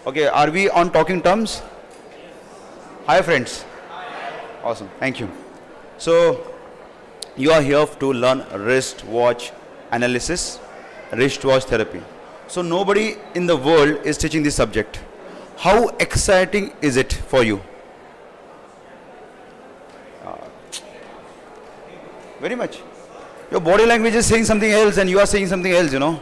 Okay, are we on talking terms? Hi, friends. Awesome. Thank you. So, you are here to learn wristwatch analysis, wristwatch therapy. So, nobody in the world is teaching this subject. How exciting is it for you? Very much. Your body language is saying something else and you are saying something else.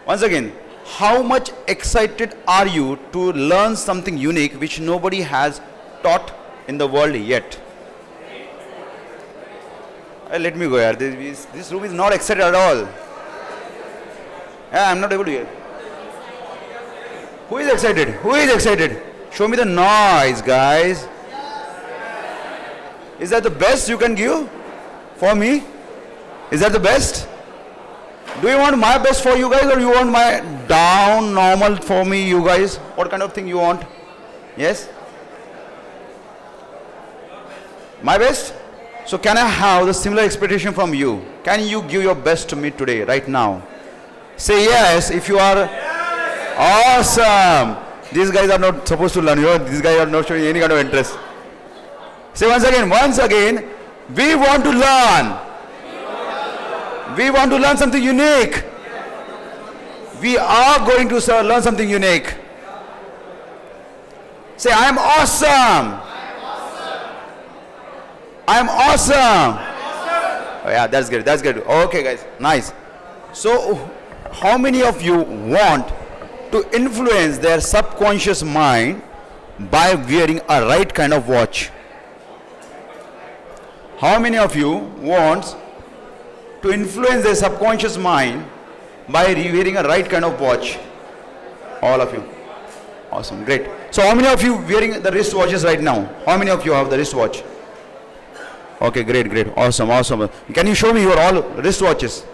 Once again, how much excited are you to learn something unique which nobody has taught in the world yet? Let me go here. This room is not excited at all. I'm not able to hear. Who is excited? Who is excited? Show me the noise, guys. Is that the best you can give for me? Is that the best? Do you want my best for you guys or you want my down normal for me, you guys? What kind of thing you want? Yes? My best? So can I have the similar expectation from you? Can you give your best to me today, right now? Say yes if you are awesome. These guys are not supposed to learn. These guys are not showing any kind of interest. Say once again, we want to learn. We want to learn something unique. We are going to learn something unique. Say, I am awesome. I am awesome. Oh, yeah, that's good. That's good. Okay, guys. Nice. So, how many of you want to influence their subconscious mind by wearing a right kind of watch? How many of you want to influence their subconscious mind by wearing a right kind of watch? All of you. Awesome, great. So how many of you wearing the wristwatches right now? How many of you have the wristwatch? Okay, great. Awesome. Can you show me your all wristwatches?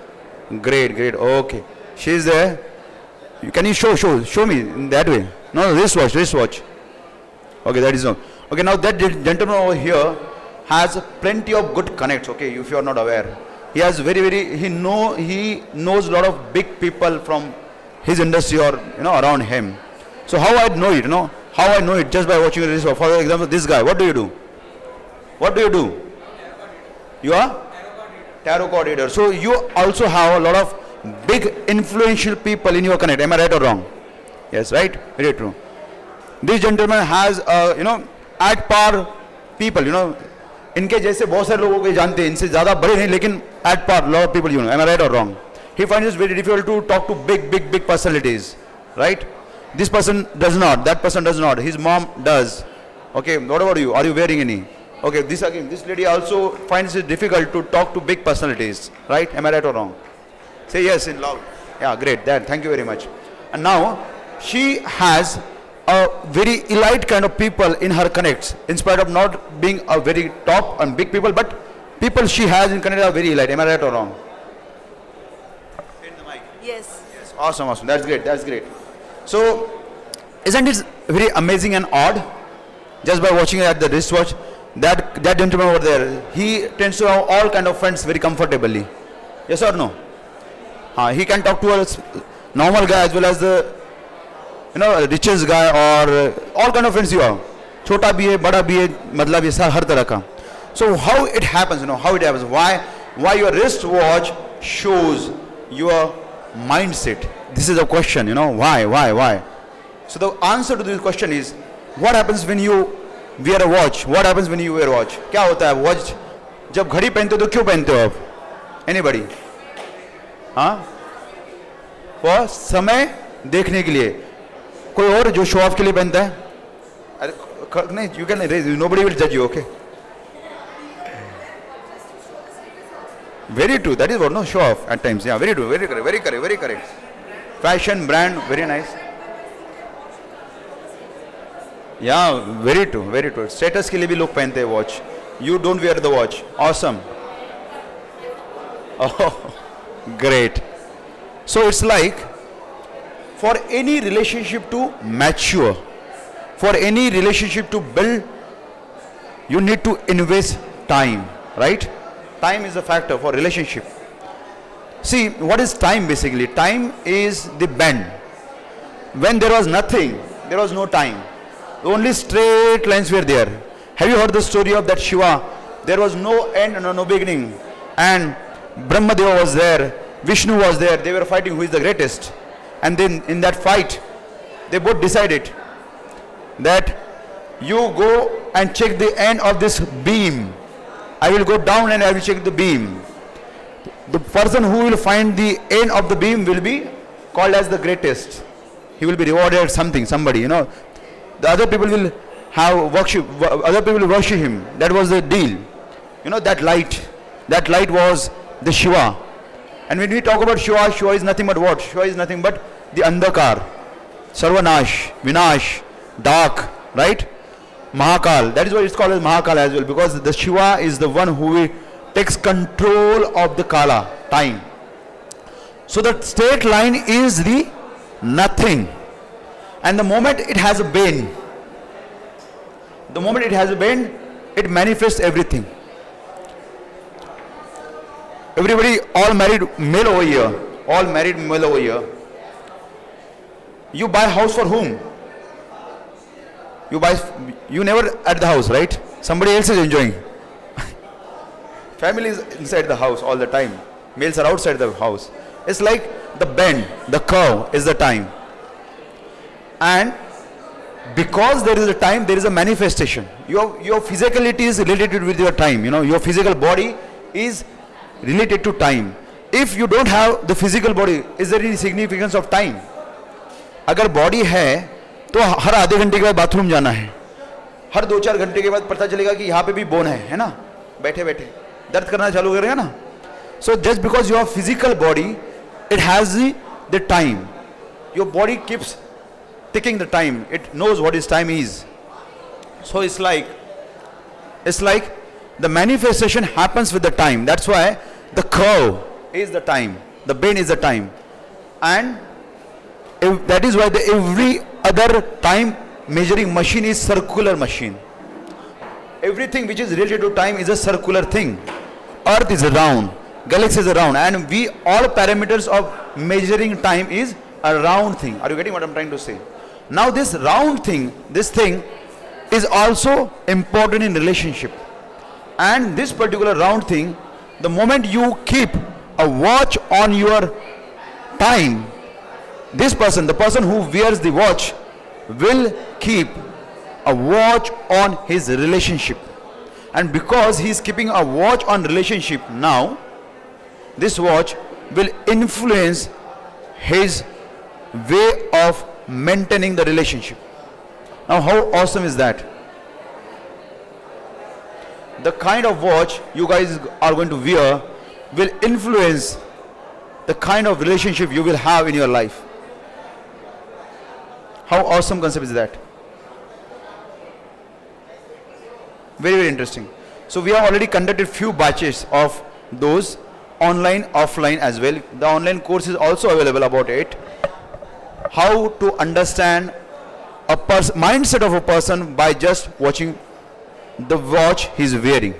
Great. Okay. She's there. Can you show me in that way? No, wristwatch. Okay, that is no. Okay, now that gentleman over here has plenty of good connects. Okay, if you are not aware. He has he knows a lot of big people from his industry or around him. So how I know it? How I know it just by watching this. For example, this guy. What do you do? You are tarot card reader. So you also have a lot of big influential people in your connect. Am I right or wrong? Yes, right. Very true. This gentleman has at par people. इनके जैसे बहुत सारे लोगों को जानते हैं, इनसे ज़्यादा बड़े नहीं, लेकिन at par lot of people am I right or wrong? He finds it very difficult to talk to big personalities, right? This person does not, that person does not, his mom does. Okay, what about you? Are you wearing any? Okay, this lady also finds it difficult to talk to big personalities, right? Am I right or wrong? Say yes in loud. Yeah, great. Thank you very much. And now she has a very elite kind of people in her connects, in spite of not being a very top and big people, but people she has in connect are very elite. Am I right or wrong? In the mic. Yes. Awesome. That's great. So, isn't it very amazing and odd? Just by watching at the wristwatch, that gentleman over there, he tends to have all kind of friends very comfortably. Yes or no? He can talk to a normal guy as well as the richest guy or all kind of friends you have. Chota bhi hai, bada bhi hai, madla bhi hai, har tarah ka. So how it happens, why your wristwatch shows your mindset? This is a question, why? So the answer to this question is, what happens when you wear a watch? What happens when you wear a watch? क्या होता है watch? जब घड़ी पहनते हो तो क्यों पहनते हो आप? Anybody? For समय देखने के लिए. कोई और जो शो ऑफ के लिए पहनता है? अरे नहीं, you can raise. Nobody will judge you, okay? Very true. That is what show off at times. Yeah, very true. Very correct. Fashion, brand, very nice. Yeah, very true. Status के लिए भी लोग पहनते हैं watch. You don't wear the watch. Awesome. Oh, great. So it's like, for any relationship to mature, for any relationship to build, you need to invest time, right? Time is a factor for relationship. See, what is time basically? Time is the bend. when there was nothing, there was no time. Only straight lines were there. Have you heard the story of that Shiva? There was no end and no beginning. And Brahmadeva was there, Vishnu was there, they were fighting who is the greatest. And then in that fight, they both decided that you go and check the end of this beam. I will go down and I will check the beam. The person who will find the end of the beam will be called as the greatest. He will be rewarded something, somebody, you know. The other people will have worship, other people will worship him. That was the deal. You know, that light was the Shiva. And when we talk about Shiva, Shiva is nothing but what? Shiva is nothing but the Andhakar, Sarvanash, Vinash, dark, right? Mahakal, that is why it's called as Mahakal as well, because the Shiva is the one who takes control of the Kala, time. So the straight line is the nothing. And the moment it has a bend, it manifests everything. Everybody, all married male over here, you buy a house for whom? You never at the house, right? Somebody else is enjoying. Family is inside the house all the time. Males are outside the house. It's like the bend, the curve is the time. And because there is a time, there is a manifestation. Your physicality is related with your time. You know, your physical body is related to time. If you don't have the physical body, is there any significance of time? अगर body है तो हर आधे घंटे के बाद bathroom जाना है, हर 2-4 घंटे के बाद पता चलेगा कि यहाँ पे भी बोन है ना, बैठे बैठे दर्द करना चालू करेगा ना. So just because you have physical body, it has the time. Your body keeps ticking the time. It knows what its time is. So it's like the manifestation happens with the time. That's why the curve is the time, the bend is the time. And that is why every other time measuring machine is circular machine. Everything which is related to time is a circular thing. Earth is round, galaxy is round, and all parameters of measuring time is a round thing. Are you getting what I'm trying to say? Now this round thing, this thing is also important in relationship. And this particular round thing, the moment you keep a watch on your time, this person, the person who wears the watch, will keep a watch on his relationship. And because he is keeping a watch on relationship now, this watch will influence his way of maintaining the relationship. Now how awesome is that? The kind of watch you guys are going to wear will influence the kind of relationship you will have in your life. How awesome concept is that? Very, very interesting. So we have already conducted few batches of those, online, offline as well. The online course is also available about it. How to understand a mindset of a person by just watching the watch he is wearing.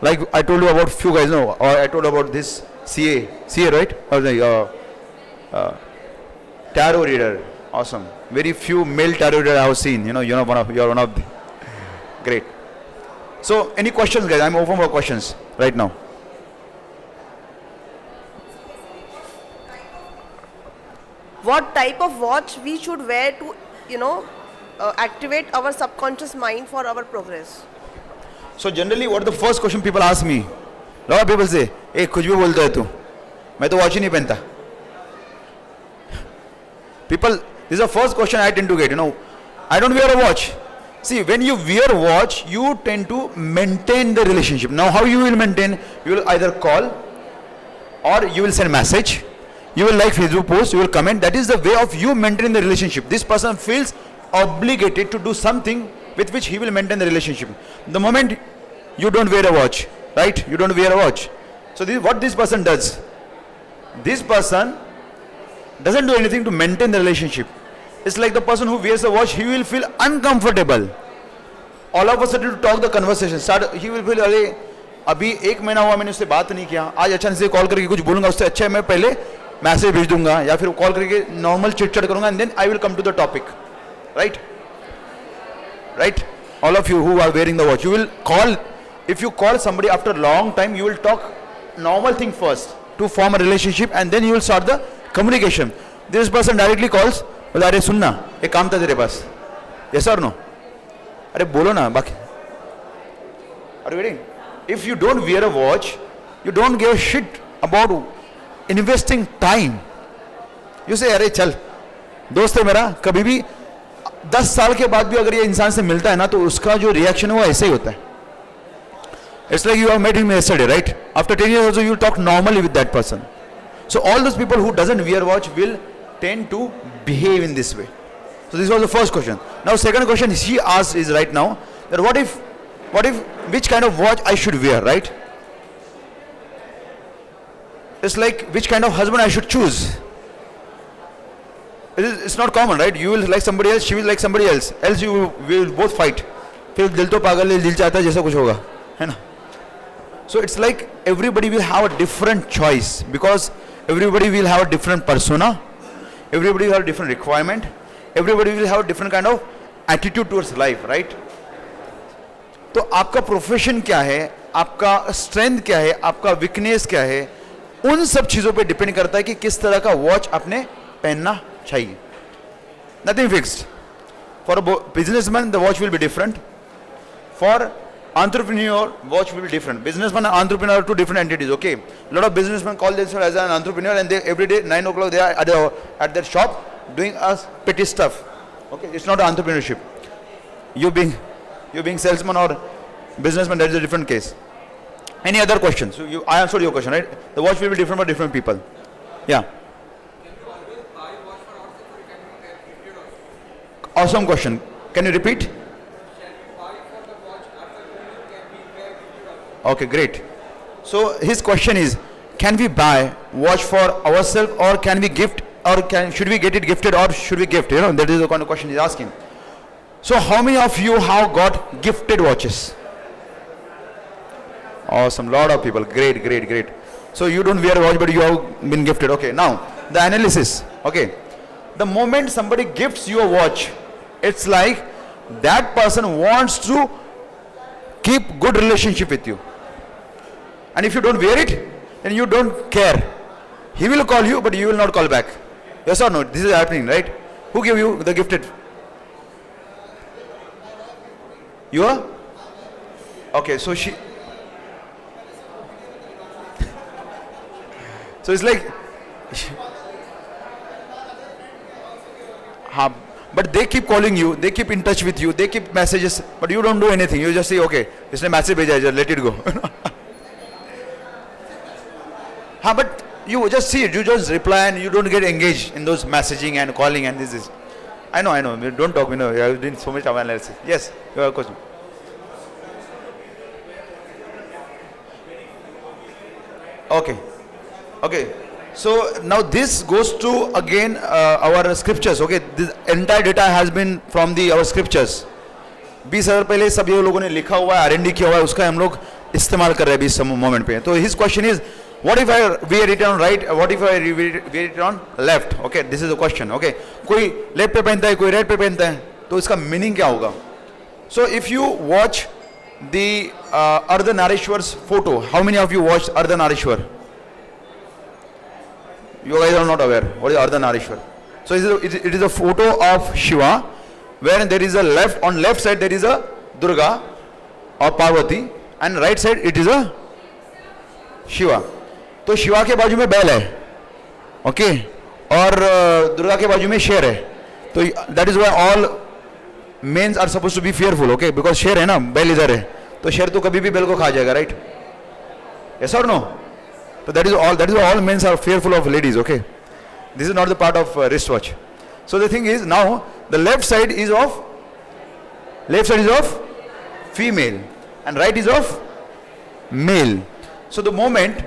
Like I told you about few guys, no, or I told about this CA, right? Or the tarot reader. Awesome. Very few male tarot reader I have seen. You're one of the great. So any questions, guys? I'm open for questions right now. What type of watch we should wear to, activate our subconscious mind for our progress? So generally, what the first question people ask me? A lot of people say, "Hey, कुछ भी बोलता है तू? मैं तो watch ही नहीं पहनता." People, this is the first question I tend to get. I don't wear a watch. See, when you wear a watch, you tend to maintain the relationship. Now, how you will maintain? You will either call, or you will send message. You will like Facebook post, you will comment. That is the way of you maintaining the relationship. This person feels obligated to do something with which he will maintain the relationship. The moment you don't wear a watch, right? You don't wear a watch. So what this person does, this person doesn't do anything to maintain the relationship. It's like the person who wears a watch, he will feel uncomfortable. All of a sudden to talk the conversation, he will feel, अरे अभी 1 महीना हुआ मैंने उससे बात नहीं किया, आज अचानक से कॉल करके कुछ बोलूंगा उससे अच्छा है मैं पहले मैसेज भेज दूंगा या फिर कॉल करके नॉर्मल चिट-चैट करूंगा and then I will come to the topic, right? Right? All of you who are wearing the watch, you will call, if you call somebody after a long time, you will talk normal thing first to form a relationship and then you will start the communication. This person directly calls, बोला अरे सुनना एक काम था तेरे पास, yes or no? अरे बोलो ना बाकी. Are you waiting? If you don't wear a watch, you don't give a shit about investing time. You say अरे चल दोस्त है मेरा, कभी भी 10 साल के बाद भी अगर ये इंसान से मिलता है ना तो उसका जो रिएक्शन है वो ऐसे ही होता है. It's like you have met him yesterday, right? After 10 years also you will talk normally with that person. So all those people who doesn't wear watch will tend to behave in this way. So this was the first question. Now second question she asked is right now that what if which kind of watch I should wear, right? It's like which kind of husband I should choose. It's not common, right? You will like somebody else, she will like somebody else. Else you will both fight. फिर दिल तो पागल है, दिल चाहता है जैसा कुछ होगा, है ना? So it's like everybody will have a different choice because everybody will have a different persona, everybody will have a different requirement, everybody will have a different kind of attitude towards life, right? तो आपका profession क्या है, आपका strength क्या है, आपका weakness क्या है, उन सब चीज़ों पे डिपेंड करता है कि किस तरह का वॉच आपने पहनना चाहिए. Nothing fixed. For a businessman, the watch will be different. For entrepreneur, watch will be different. Businessman and entrepreneur are two different entities. Okay, a lot of businessmen call themselves as an entrepreneur, and they every day 9 o'clock they are at their shop doing us petty stuff. Okay, it's not entrepreneurship. You being salesman or businessman, that is a different case. Any other questions? So I answered your question, right? The watch will be different for different people. Yeah. Awesome question. Can you repeat? Okay, great. So his question is, can we buy watch for ourselves or can we gift or should we get it gifted or should we gift? You know, that is the kind of question he's asking. So how many of you have got gifted watches? Awesome, lot of people. Great, great, great. So you don't wear a watch but you have been gifted. Okay, now the analysis. Okay, the moment somebody gifts you a watch, it's like that person wants to keep good relationship with you. And if you don't wear it, then you don't care. He will call you, but you will not call back. Yes or no? This is happening, right? Who gave you the gifted? You are? Okay, so she... So it's like... But they keep calling you, they keep in touch with you, they keep messages, but you don't do anything. You just say, okay, इसने message भेजा है, just let it go. But you just see it, you just reply and you don't get engaged in those messaging and calling and this is. I know, don't talk, you have done so much analysis. Yes, you have a question. Okay. So now this goes to again our scriptures. Okay, this entire data has been from our scriptures. 20,000 पहले सब ये लोगों ने लिखा हुआ है, R&D किया हुआ है, उसका हम लोग इस्तेमाल कर रहे हैं इस मोमेंट पे. तो his question is, what if I wear it on right? What if I wear it on left? Okay, this is the question. Okay, कोई लेफ्ट पे पहनता है, कोई राइट पे पहनता है, तो इसका मीनिंग क्या होगा? So if you watch the Ardhanarishwar's photo, how many of you watched Ardhanarishwar? You guys are not aware. What is Ardhanarishwar? So it is a photo of Shiva, where there is a on left side there is a Durga or Parvati, and right side it is a Shiva. तो शिवा के बाजू में बैल है, okay, और दुर्गा के बाजू में शेर है. तो that is why all mens are suppose to be fearful, okay, because शेर है ना, बैल इधर है, तो शेर तो कभी भी बैल को खा जाएगा, राइट? यस और no? So that is why all men are fearful of ladies. Okay, this is not the part of wristwatch. So the thing is, now the left side is of female and right is of male. So the moment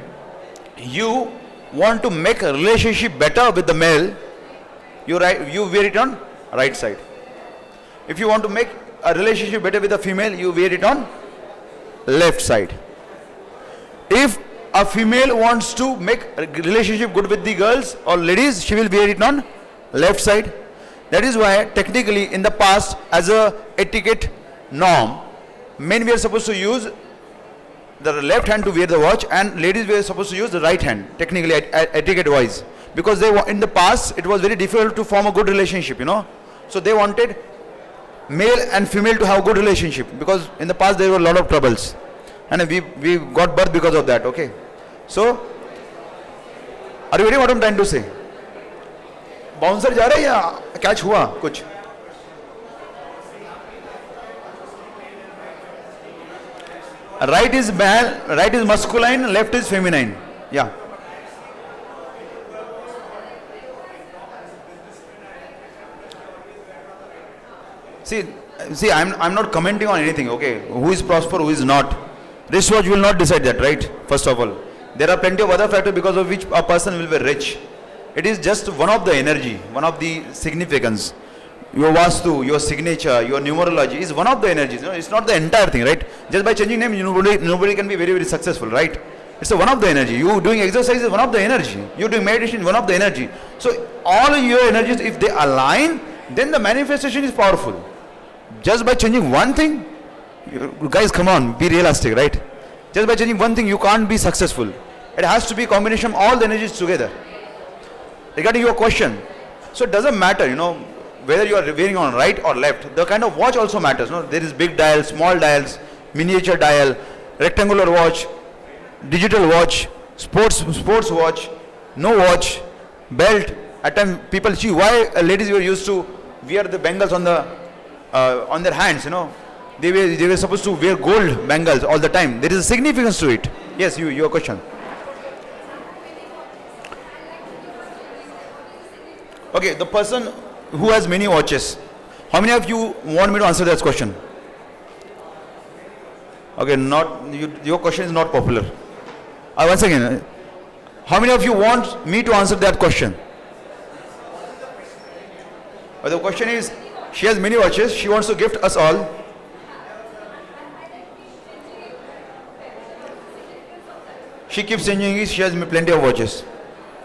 you want to make a relationship better with the male, you wear it on right side. If you want to make a relationship better with the female, you wear it on left side. If a female wants to make a relationship good with the girls or ladies, she will wear it on left side. That is why technically in the past, as a etiquette norm, men were supposed to use the left hand to wear the watch and ladies were supposed to use the right hand, technically etiquette wise, because in the past it was very difficult to form a good relationship, so they wanted male and female to have good relationship, because in the past there were a lot of troubles and we got birth because of that. Okay, so are you ready what I'm trying to say? Bouncer जा रहा है या catch हुआ कुछ? Right is male, right is masculine, left is feminine. Yeah. See, I'm not commenting on anything. Okay, who is prosper, who is not. Wristwatch will not decide that, right? First of all, there are plenty of other factors because of which a person will be rich. It is just one of the energy, one of the significance. Your vastu, your signature, your numerology is one of the energies. It's not the entire thing, right? Just by changing name, nobody can be very, very successful, right? It's one of the energy. You doing exercise is one of the energy. You doing meditation is one of the energy. So all your energies, if they align, then the manifestation is powerful. Just by changing one thing, you guys, come on, be realistic, right? Just by changing one thing, you can't be successful. It has to be a combination of all the energies together. Regarding your question, so it doesn't matter, whether you are wearing on right or left. The kind of watch also matters. There is big dial, small dials, miniature dial, rectangular watch, digital watch, sports watch, no watch, belt. At times people see why ladies were used to wear the bangles on their hands. They were supposed to wear gold bangles all the time. There is a significance to it. Yes, your question. Okay, the person who has many watches. How many of you want me to answer that question? Okay, your question is not popular. Once again, how many of you want me to answer that question? The question is, she has many watches, she wants to gift us all. She keeps changing it, she has plenty of watches.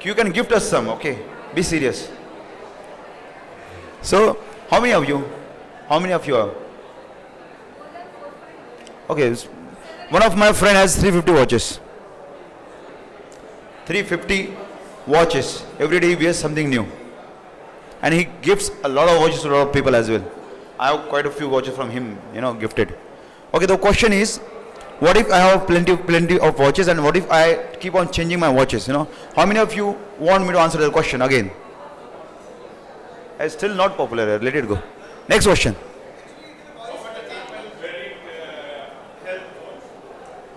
You can gift us some, okay? Be serious. So, how many of you? How many of you are? Okay, one of my friend has 350 watches. 350 watches. Every day he wears something new. And he gives a lot of watches to a lot of people as well. I have quite a few watches from him, gifted. Okay, the question is, what if I have plenty of watches and what if I keep on changing my watches, How many of you want me to answer the question again? It's still not popular, let it go. Next question.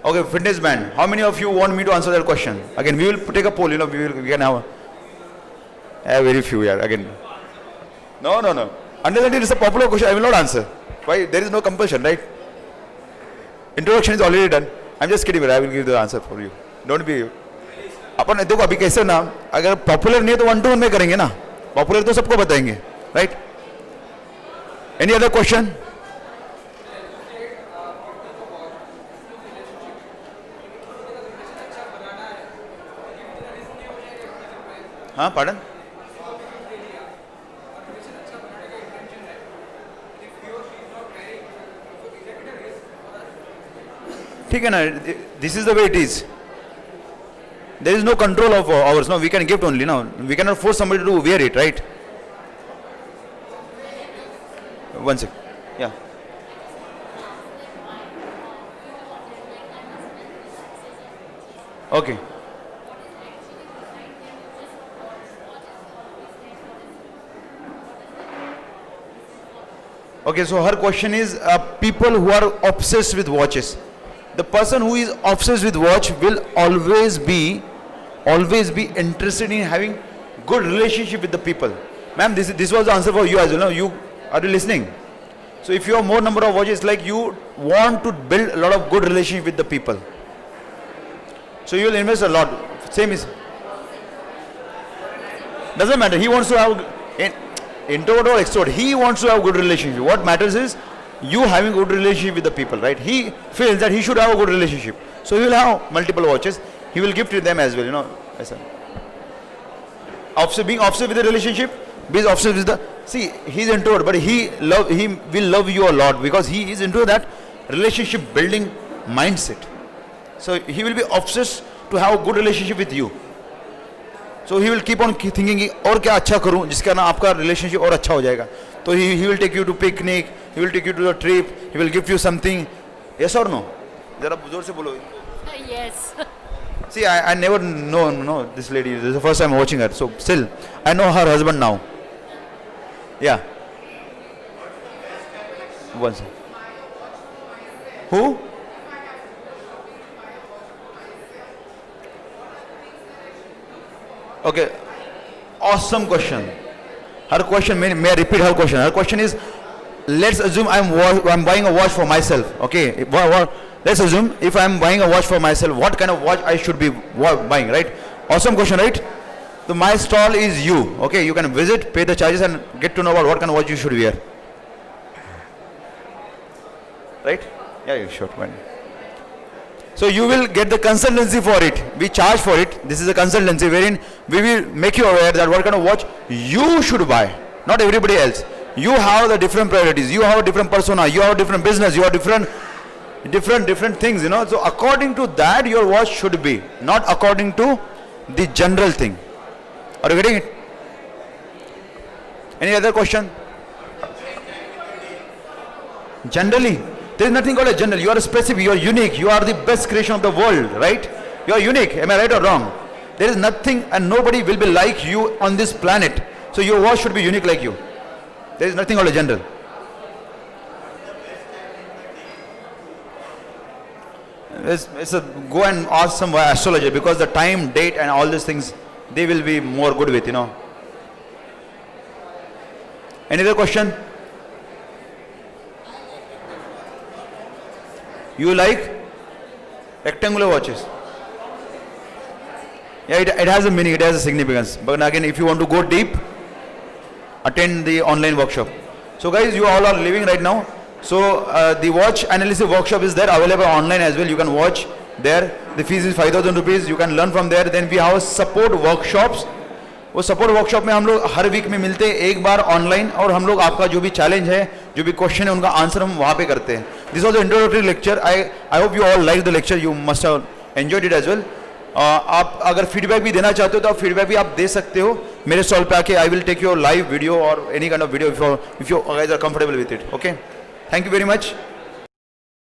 Okay, fitness band. How many of you want me to answer that question? Again, we will take a poll, we can have very few here, again. No. Unless it is a popular question, I will not answer. Why? There is no compulsion, right? Introduction is already done. I'm just kidding, but I will give the answer for you. Don't be. अपन देखो अभी कैसे ना, अगर popular नहीं है तो 1-to-1 में करेंगे ना, पॉपुलर तो सबको बताएंगे, राइट? Any other question? हाँ, पार्डन? ठीक है ना, this is the way it is. There is no control of ours. No, we can gift only. No, we cannot force somebody to wear it, right? One sec. Yeah. Okay. Okay, so her question is people who are obsessed with watches. The person who is obsessed with watch will always be interested in having good relationship with the people. Ma'am, this was the answer for you as well. No? Are you listening? So if you have more number of watches, like you want to build a lot of good relationship with the people. So you will invest a lot. Same is. Doesn't matter. He wants to have introvert or extrovert. He wants to have good relationship. What matters is you having good relationship with the people, right? He feels that he should have a good relationship. So he will have multiple watches. he will give to them as well, you know. ऐसा being obsessed with the relationship, being obsessed with the, see, he's introvert, but he will love you a lot because he is into that relationship building mindset. So he will be obsessed to have a good relationship with you. So he will keep on thinking कि और क्या अच्छा करूं जिसके कारण आपका relationship और अच्छा हो जाएगा. So he will take you to picnic, he will take you to the trip, he will give you something. Yes or no? जरा जोर से बोलो. Yes. See, I never know this lady. This is the first time watching her. So still, I know her husband now. Yeah. Once. Who? Okay. Awesome question. Her question, may I repeat her question? Her question is, let's assume I'm buying a watch for myself. Okay. Let's assume if I'm buying a watch for myself, what kind of watch I should be buying, right? Awesome question, right? So my stall is you. Okay, you can visit, pay the charges and get to know about what kind of watch you should wear. Right? Yeah, you should. So you will get the consultancy for it. We charge for it. This is a consultancy wherein we will make you aware that what kind of watch you should buy, not everybody else. You have the different priorities. You have a different persona. You have a different business. You have different things, you know. So according to that, your watch should be, not according to the general thing. Are you getting it? Any other question? Generally, there is nothing called a general. You are specific. You are unique. You are the best creation of the world, right? You are unique. Am I right or wrong? There is nothing and nobody will be like you on this planet. So your watch should be unique like you. There is nothing called a general. Go and ask some astrologer because the time, date and all these things, they will be more good with, you know. Any other question? You like rectangular watches? Yeah, it has a meaning, it has a significance. But again, if you want to go deep, attend the online workshop. So guys, you all are living right now. So the watch analysis workshop is there, available online as well. You can watch there. The fees is 5,000 rupees. You can learn from there. Then we have support workshops. वो support workshop में हम लोग हर week में मिलते हैं एक बार online और हम लोग आपका जो भी चैलेंज है जो भी क्वेश्चन है उनका आंसर हम वहाँ पे करते हैं. This was the introductory lecture. I hope you all like the lecture. You must have enjoyed it as well. आप अगर फीडबैक भी देना चाहते हो तो आप फीडबैक भी आप दे सकते हो मेरे स्टॉल पे आके. I will take your live video और any kind of video if you guys are comfortable with it. Okay, thank you very much.